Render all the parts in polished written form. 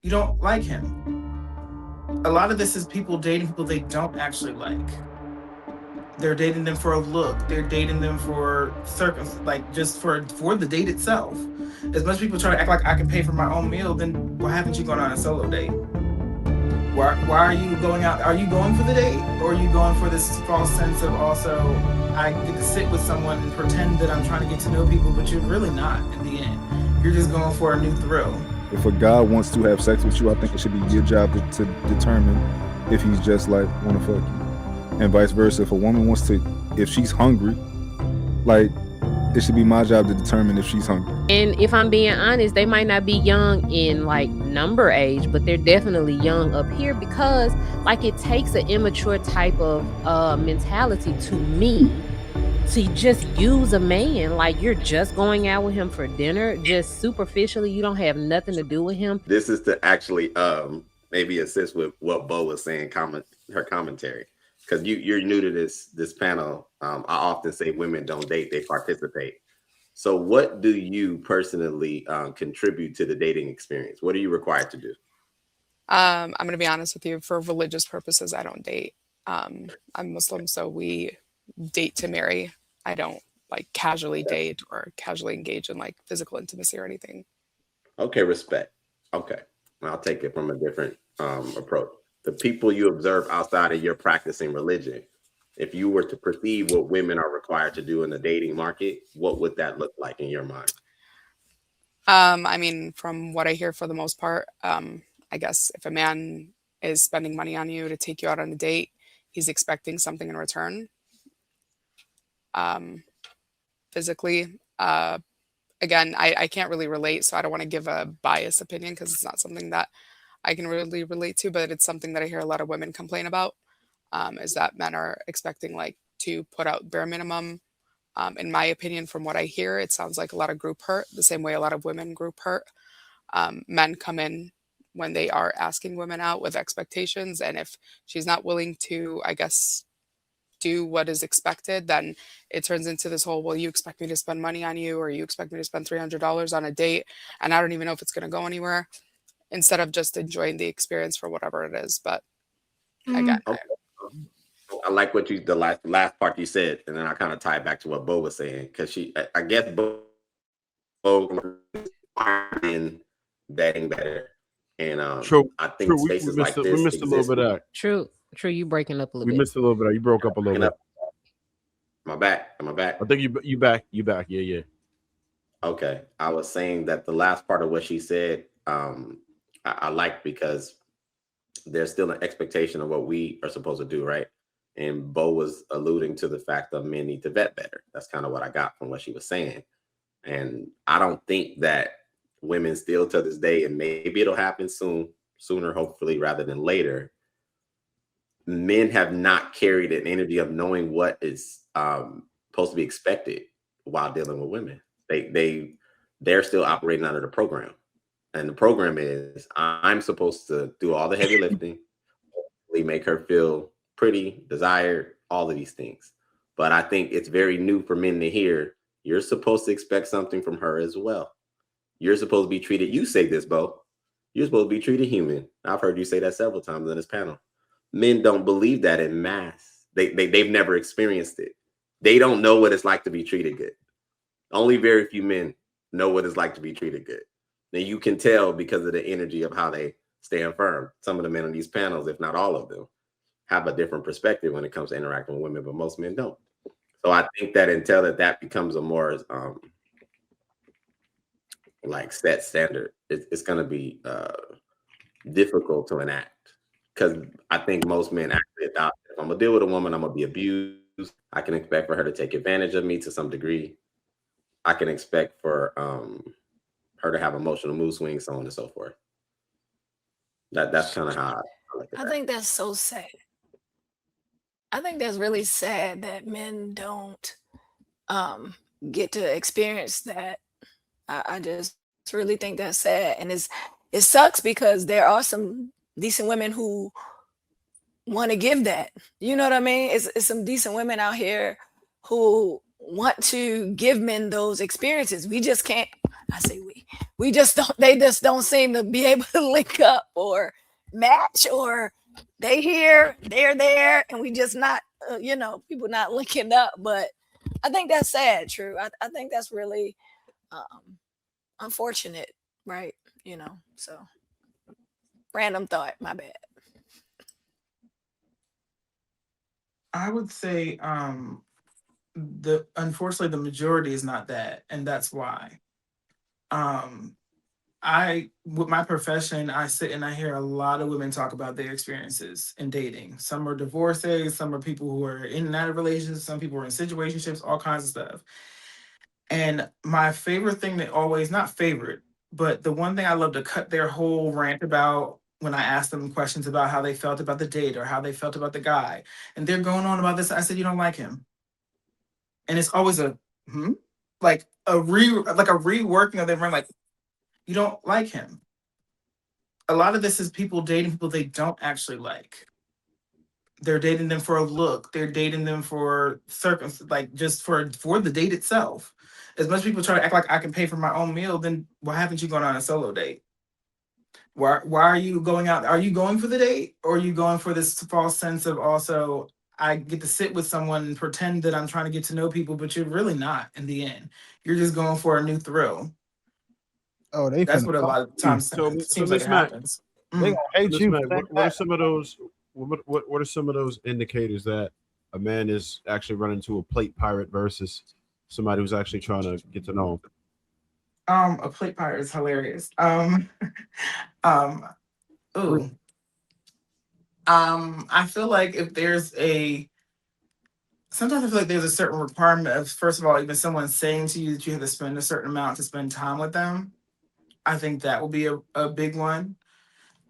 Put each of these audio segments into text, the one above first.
You don't like him. A lot of this is people dating people they don't actually like. They're dating them for a look. They're dating them for like just for the date itself. As much people try to act like I can pay for my own meal, then why haven't you gone on a solo date? Why are you going out? Are you going for the date, or are you going for this false sense of also I get to sit with someone and pretend that I'm trying to get to know people, but you're really not in the end. You're just going for a new thrill. If a guy wants to have sex with you, I think it should be your job to determine if he's just like want to fuck you, and vice versa. If a woman wants to, if she's hungry, like it should be my job to determine if she's hungry. And if I'm being honest, they might not be young in like number age, but they're definitely young up here because like it takes an immature type of mentality to me to just use a man. Like you're just going out with him for dinner, just superficially. You don't have nothing to do with him. This is to actually maybe assist with what Bo was saying, her commentary. Because you're new to this panel. I often say women don't date, they participate. So what do you personally contribute to the dating experience? What are you required to do? I'm going to be honest with you. For religious purposes, I don't date. I'm Muslim, so we date to marry. I don't like casually date or casually engage in like physical intimacy or anything. Okay, respect. Okay, I'll take it from a different approach. The people you observe outside of your practicing religion, if you were to perceive what women are required to do in the dating market, what would that look like in your mind? I mean, from what I hear for the most part, I guess if a man is spending money on you to take you out on a date, he's expecting something in return. Physically, again, I can't really relate, so I don't want to give a biased opinion because it's not something that I can really relate to, but it's something that I hear a lot of women complain about, is that men are expecting like to put out bare minimum. In my opinion, from what I hear, it sounds like a lot of group hurt, the same way a lot of women group hurt. Men come in when they are asking women out with expectations, and if she's not willing to, I guess, do what is expected, then it turns into this whole, well, you expect me to spend money on you, or you expect me to spend $300 on a date, and I don't even know if it's going to go anywhere, instead of just enjoying the experience for whatever it is. But again, Okay. I like what the last part you said, and then I kind of tie it back to what Bo was saying, because I guess Bo in betting better, and True. I think True. spaces like this We missed a little exist. bit of that. True, you breaking up a little We bit. missed a little bit of that. You broke up a little bit. Am I back? Am I back? I think you back. You back. Yeah. Okay. I was saying that the last part of what she said, I like, because there's still an expectation of what we are supposed to do, right? And Bo was alluding to the fact that men need to vet better. That's kind of what I got from what she was saying. And I don't think that women still to this day, and maybe it'll happen sooner, hopefully, rather than later, men have not carried an energy of knowing what is supposed to be expected while dealing with women. They're still operating under the program. And the program is I'm supposed to do all the heavy lifting, make her feel pretty, desired, all of these things. But I think it's very new for men to hear you're supposed to expect something from her as well. You're supposed to be treated, you say this, Bo, you're supposed to be treated human. I've heard you say that several times in this panel. Men don't believe that in mass. They've never experienced it. They don't know what it's like to be treated good. Only very few men know what it's like to be treated good. Now you can tell because of the energy of how they stand firm. Some of the men on these panels, if not all of them, have a different perspective when it comes to interacting with women, but most men don't. So I think that until that becomes a more like set standard, it's going to be difficult to enact, because I think most men actually adopt, if I'm gonna deal with a woman, I'm gonna be abused. I can expect for her to take advantage of me to some degree. I can expect for her to have emotional mood swings, so on and so forth. That's kind of how I look at I that. think that's so sad. I think that's really sad that men don't um, get to experience that. I just really think that's sad, and it sucks because there are some decent women who want to give that. You know what I mean? It's some decent women out here who want to give men those experiences. We just can't I say we just don't, they just don't seem to be able to link up or match, or they here, they're there, and we just not, people not linking up. But I think that's sad, true. I think that's really unfortunate, right? So random thought, my bad. I would say unfortunately the majority is not that, and that's why. With my profession, I sit and I hear a lot of women talk about their experiences in dating. Some are divorcees, some are people who are in and out of relationships, some people are in situationships, all kinds of stuff. And my favorite thing that always, not favorite, but the one thing I love to cut their whole rant about when I ask them questions about how they felt about the date or how they felt about the guy, and they're going on about this, I said, you don't like him. And it's always like a reworking of their brain, like, you don't like him. A lot of this is people dating people they don't actually like. They're dating them for a look. They're dating them for like just for the date itself. As much people try to act like I can pay for my own meal, then why haven't you gone on a solo date? Why are you going out? Are you going for the date, or are you going for this false sense of also I get to sit with someone and pretend that I'm trying to get to know people, but you're really not in the end. You're just going for a new thrill. Oh, That's what a lot of times seems like it happens. They gonna hate Miss you. Mac, what are some of those? What are some of those indicators that a man is actually running into a plate pirate versus somebody who's actually trying to get to know him? A plate pirate is hilarious. I feel like sometimes I feel like there's a certain requirement of, first of all, even someone saying to you that you have to spend a certain amount to spend time with them. I think that will be a big one.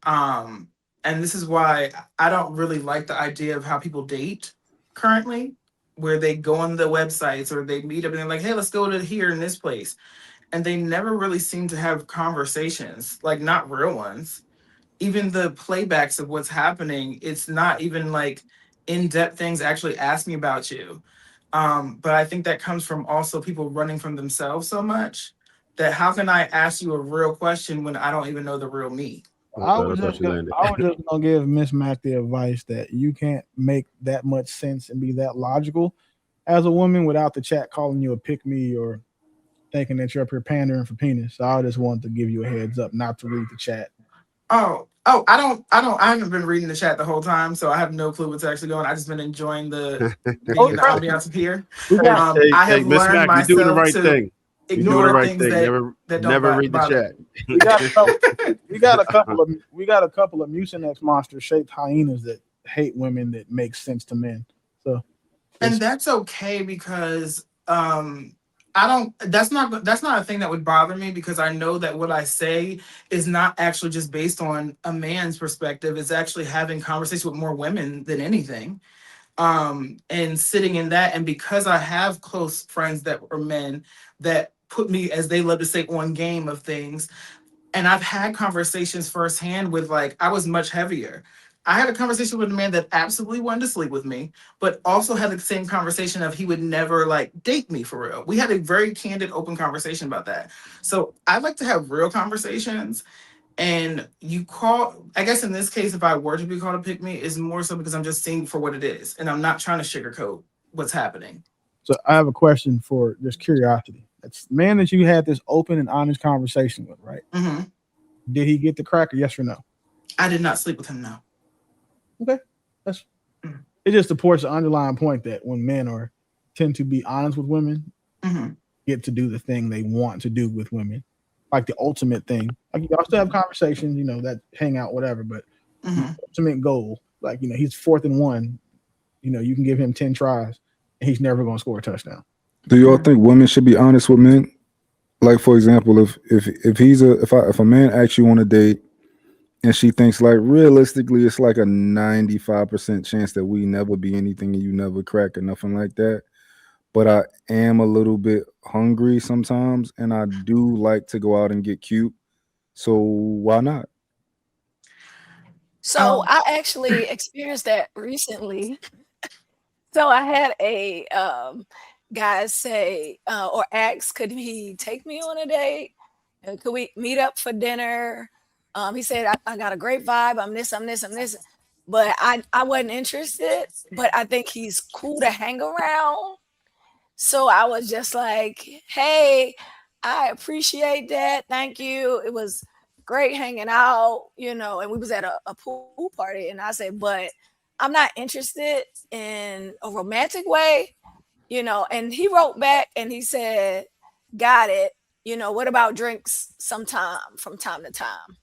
And this is why I don't really like the idea of how people date currently, where they go on the websites or they meet up and they're like, hey, let's go to here in this place. And they never really seem to have conversations, like not real ones. Even the playbacks of what's happening, it's not even like in-depth things actually asking about you. But I think that comes from also people running from themselves so much that how can I ask you a real question when I don't even know the real me? I was just gonna give Miss Mac the advice that you can't make that much sense and be that logical as a woman without the chat calling you a pick me or thinking that you're up here pandering for penis. So I just wanted to give you a heads up not to read the chat. I haven't been reading the chat the whole time, so I have no clue what's actually going on. I've just been enjoying the ambiance of here. I have learned myself you're doing the right thing. Ignore you're doing the right things thing. that Never don't read the chat. We got a couple of Mucinex monster shaped hyenas that hate women that make sense to men. So, and that's okay because that's not a thing that would bother me, because I know that what I say is not actually just based on a man's perspective. It's actually having conversations with more women than anything. And sitting in that, and because I have close friends that are men that put me, as they love to say, on game of things, and I've had conversations firsthand with, like, I was much heavier. I had a conversation with a man that absolutely wanted to sleep with me, but also had the same conversation of he would never like date me for real. We had a very candid, open conversation about that. So I like to have real conversations. And I guess in this case, if I were to be called a pick me, is more so because I'm just seeing for what it is. And I'm not trying to sugarcoat what's happening. So I have a question for just curiosity. That's the man that you had this open and honest conversation with, right? Mm-hmm. Did he get the cracker? Yes or no? I did not sleep with him, no. Okay. It just supports the underlying point that when men tend to be honest with women, get to do the thing they want to do with women. Like the ultimate thing. Like y'all still have conversations, that hang out, whatever, but the ultimate goal, like, he's 4th and 1, you can give him 10 tries and he's never gonna score a touchdown. Do y'all think women should be honest with men? Like, for example, if a man asks you on a date and she thinks, like, realistically it's like a 95% chance that we never be anything and you never crack or nothing like that, but I am a little bit hungry sometimes and I do like to go out and get cute, so why not? So I actually experienced that recently. So I had a guy say or ask, could he take me on a date? Could we meet up for dinner? He said, I got a great vibe. I'm this, I'm this, I'm this. But I wasn't interested. But I think he's cool to hang around. So I was just like, hey, I appreciate that. Thank you. It was great hanging out, and we was at a pool party. And I said, but I'm not interested in a romantic way, and he wrote back and he said, got it. What about drinks sometime from time to time?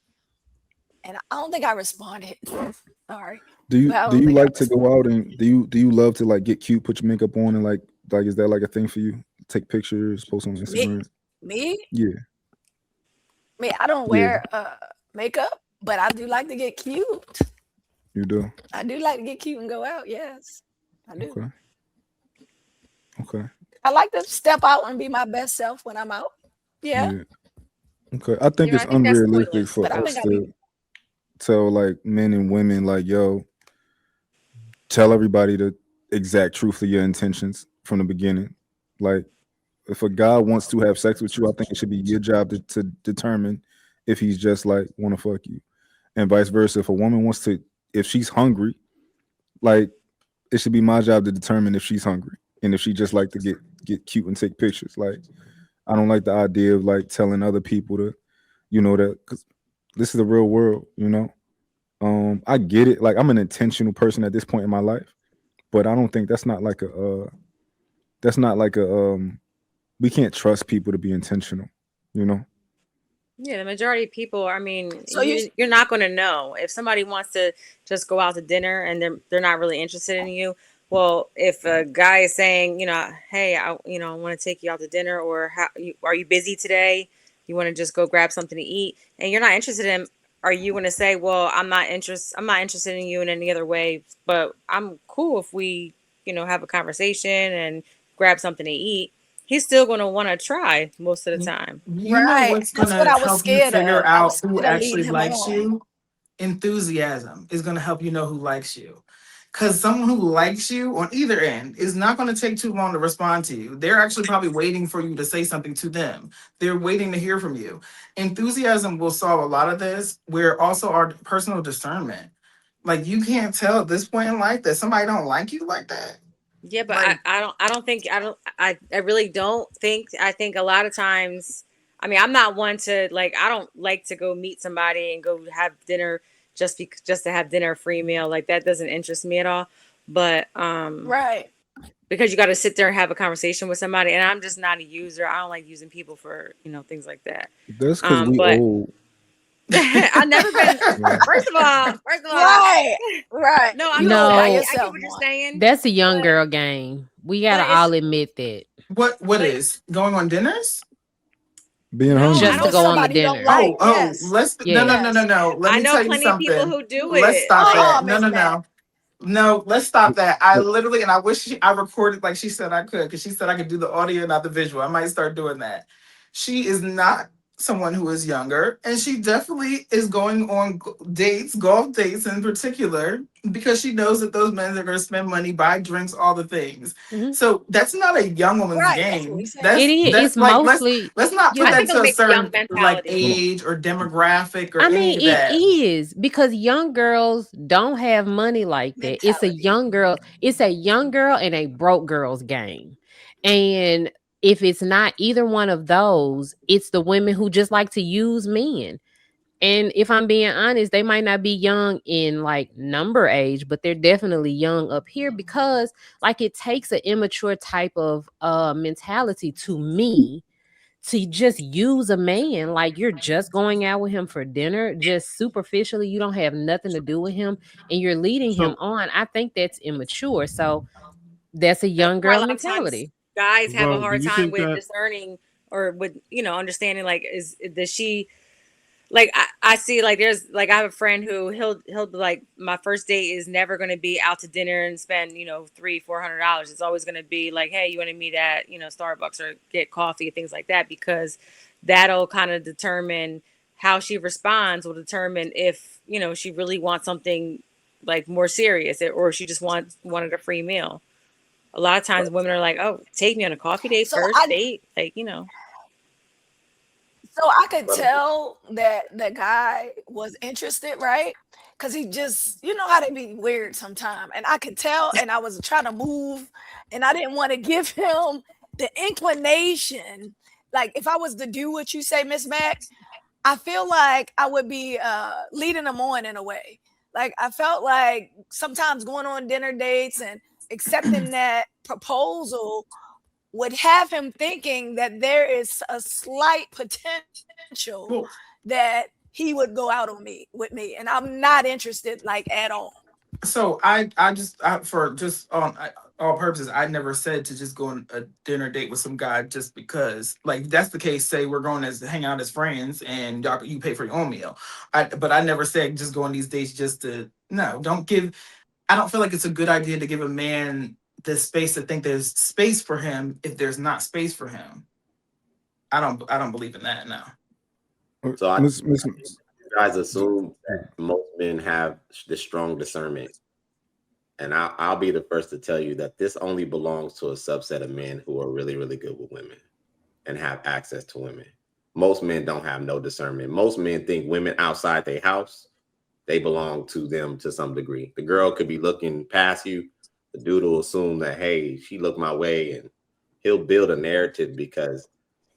And I don't think I responded. Sorry. Do you But I do don't you think I like to go responded. out and do you love to like get cute, put your makeup on, and like is that like a thing for you? Take pictures, post on Me, Instagram. me, Yeah, me. I don't yeah, wear makeup, but I do like to get cute. you do. I do like to get cute and go out. Yes, I do. Okay, okay, I like to step out and be my best self when I'm out. Yeah, yeah, okay. I think it's I think that's unrealistic pointless. for but I us think I'll to be tell like men and women like, yo, tell everybody the exact truth of your intentions from the beginning. Like, if a guy wants to have sex with you, I think it should be your job to determine if he's just like want to fuck you, and vice versa. If a woman wants to, if she's hungry, like it should be my job to determine if she's hungry and if she just like to get cute and take pictures. Like, I don't like the idea of like telling other people to, that because this is the real world. I get it. Like, I'm an intentional person at this point in my life, but I don't think that's not like a we can't trust people to be intentional. You know. Yeah, the majority of people, I mean, so you. you're not going to know if somebody wants to just go out to dinner and they're not really interested in you. Well, if a guy is saying, hey, I want to take you out to dinner, or are you busy today? You want to just go grab something to eat, and you're not interested in. Are you going to say, well, I'm not interested in you in any other way, but I'm cool if we, have a conversation and grab something to eat. He's still going to want to try most of the time. You know Right. what's That's what gonna I was help you scared figure of. I was out who scared of leading actually him likes on. you? Enthusiasm is gonna help you know who likes you. Because someone who likes you on either end is not going to take too long to respond to you. They're actually probably waiting for you to say something to them. They're waiting to hear from you. Enthusiasm will solve a lot of this. Where also our personal discernment. Like, you can't tell at this point in life that somebody don't like you like that. Yeah, but Like, I really don't think, I think a lot of times, I mean, I'm not one to like, I don't like to go meet somebody and go have dinner just to have dinner, free meal. Like, that doesn't interest me at all. But, Right. because you got to sit there and have a conversation with somebody, and I'm just not a user. I don't like using people for, things like that. That's because we But old. I've never been, Yeah. first of all, Right. Right. no, I You mean, old by I I get yourself, what you're Mark. saying, but, but Mm. it's, Mm. but That's a young girl game. We gotta it's, all admit that. what but is going on dinners? Being no, I hungry. Just to don't. With go on the somebody you don't dinner. like. Oh, Yes. let's no, Yes. no, no, Yes. no. Let I me know tell you plenty of people something. who do Let's it. stop Oh, that. So No, Miss no, Mac. no. No, let's stop that. I literally, and I wish I recorded like she said I could, because she said I could do the audio, not the visual. I might start doing that. She is not someone who is younger, and she definitely is going on dates, golf dates in particular, because she knows that those men are going to spend money, buy drinks, all the things. mhm. So that's not a young woman's Right. That's what we game. said. It is. It's That's like mostly. let's not put I Yeah. that think to it a makes young certain like mentality. Hold on. age or demographic or I any mean, of it that. is because young girls don't have money like that. Mentality. It's a young girl and a broke girl's game. And if it's not either one of those, it's the women who just like to use men. And if I'm being honest, they might not be young in like number age, but they're definitely young up here because like it takes an immature type of mentality to me to just use a man like you're just going out with him for dinner, just superficially. You don't have nothing to do with him and you're leading him So, on. I think that's immature. So that's a That's young why a girl lot of times mentality. guys have a well, do hard you time think with that? discerning or with, understanding, like, does she, like, I see, like, there's like, I have a friend who he'll be like, my first date is never going to be out to dinner and spend, $300-400. It's always going to be like, hey, you want to meet at, Starbucks or get coffee, things like that, because that'll kind of determine how she responds, will determine if, she really wants something like more serious, or she just wanted a free meal. A lot of times women are like, oh, take me on a coffee date, So first I date, like, So I could tell that the guy was interested, right? Because he just, you know how they be weird sometimes. And I could tell, and I was trying to move, and I didn't want to give him the inclination. Like, if I was to do what you say, Miss Mac, I feel like I would be leading them on in a way. Like, I felt like sometimes going on dinner dates and accepting that proposal would have him thinking that there is a slight potential Well, that he would go out on me with me, and I'm not interested like at all. so for just on all purposes, I never said to just go on a dinner date with some guy just because. Like, if that's the case, say we're going as hang out as friends and y'all, you pay for your own meal. But I never said just go on these dates just to. No, don't give. I don't feel like it's a good idea to give a man the space to think there's space for him if there's not space for him. I don't believe in that now. So I Miss, you guys assume that most men have the strong discernment. And I'll be the first to tell you that this only belongs to a subset of men who are really, really good with women and have access to women. Most men don't have no discernment. Most men think women outside their house, they belong to them to some degree. The girl could be looking past you. The dude will assume that, hey, she looked my way, and he'll build a narrative because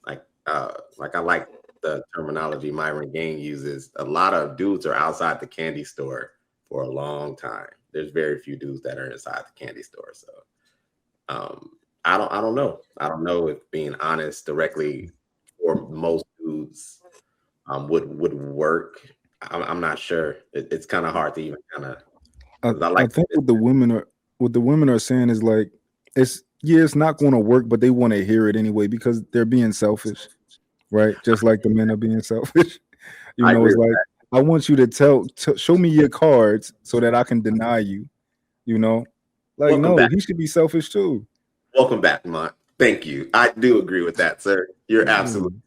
like I like the terminology Myron Gain uses. A lot of dudes are outside the candy store for a long time. There's very few dudes that are inside the candy store. So I don't know. I don't know if being honest directly for most dudes would work. I'm not sure. It's kind of hard to even kind of. I think what the women are saying is like it's not going to work, but they want to hear it anyway because they're being selfish, right? Just like the men are being selfish. You know, it's like I want you to show me your cards so that I can deny you. You know, like Welcome no, back. he should be selfish too. Welcome back, Mont. Thank you. I do agree with that, sir. You're absolutely